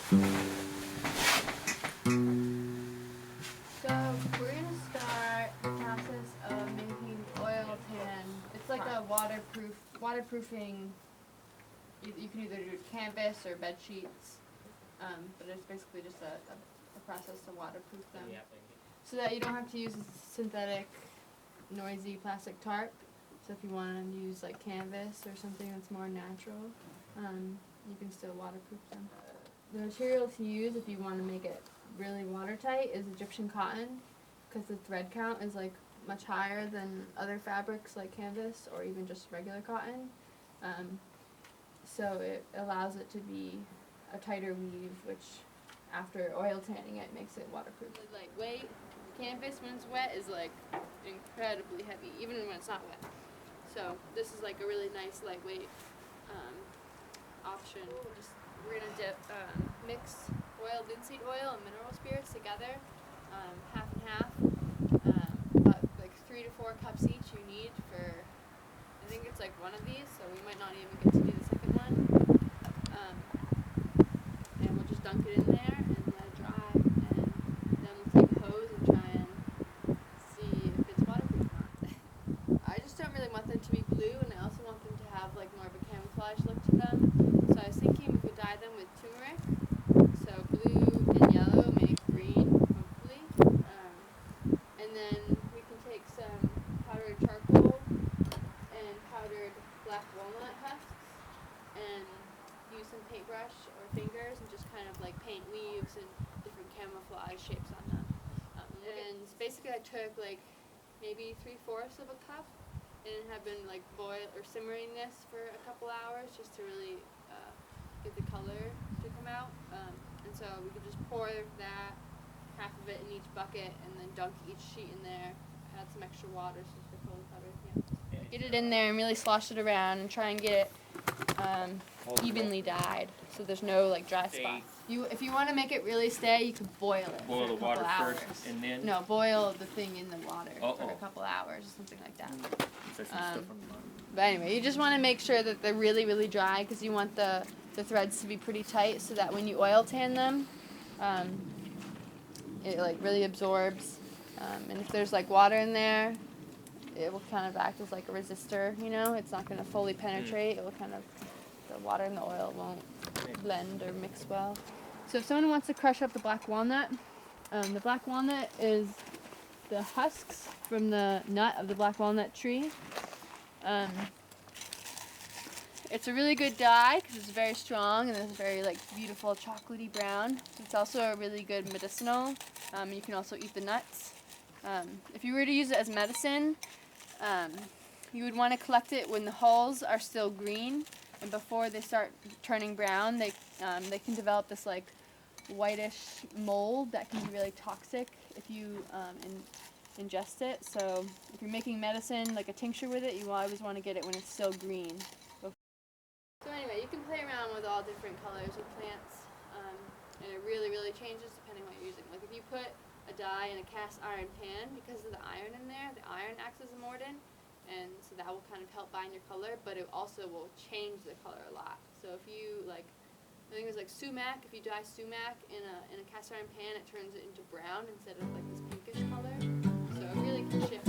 So we're gonna start the process of making oil tan. It's like a waterproofing. You can either do canvas or bed sheets, but it's basically just a process to waterproof them, so that you don't have to use a synthetic, noisy plastic tarp. So if you want to use like canvas or something that's more natural, you can still waterproof them. The material to use if you want to make it really watertight is Egyptian cotton, because the thread count is like much higher than other fabrics like canvas or even just regular cotton. So it allows it to be a tighter weave, which after oil tanning it makes it waterproof. Lightweight. Canvas when it's wet is like incredibly heavy, even when it's not wet. So this is like a really nice lightweight option. We're gonna mix oil, linseed oil, and mineral spirits together, half and half. About like 3 to 4 cups each you need for, I think it's like one of these, so we might not even get to do the second one. And we'll just dunk it in there and let it dry, and then we'll take a hose and try and see if it's waterproof or not. I just don't really want them to be blue, and I also want them to have like more of a camouflage look to them. So I was thinking we could dye them with turmeric. So blue and yellow make green, hopefully. And then we can take some powdered charcoal and powdered black walnut husks and use some paintbrush or fingers and just kind of like paint leaves and different camouflage shapes on them. And basically I took like maybe 3/4 of a cup and have been like simmering this for a couple hours just to really get the color to come out. And so we could just pour that, half of it in each bucket, and then dunk each sheet in there, add some extra water so it's the color. Yeah. Get it in there and really slosh it around and try and get it evenly dyed, so there's no like dry spots. If you want to make it really stay, you could boil it Boil for a the couple water hours. first and then? No, boil the thing in the water for a couple hours or something like that. But anyway, you just want to make sure that they're really, really dry, because you want the threads to be pretty tight, so that when you oil tan them, it like really absorbs. And if there's like water in there, it will kind of act as like a resistor. You know, it's not going to fully penetrate. It will kind of, the water and the oil won't blend or mix well. So if someone wants to crush up the black walnut is the husks from the nut of the black walnut tree. It's a really good dye because it's very strong and it's very like beautiful chocolatey brown. It's also a really good medicinal. You can also eat the nuts. If you were to use it as medicine, you would want to collect it when the hulls are still green, and before they start turning brown. They can develop this like whitish mold that can be really toxic if you ingest it. So if you're making medicine, like a tincture with it, you always want to get it when it's still green. So anyway, you can play around with all different colors of plants, and it really, really changes depending on what you're using. Like if you put a dye in a cast iron pan, because of the iron in there, the iron acts as a mordant, and so that will kind of help bind your color, but it also will change the color a lot. So if you like, I think it was like sumac, if you dye sumac in a cast iron pan, it turns it into brown instead of like this pinkish color. So it really can shift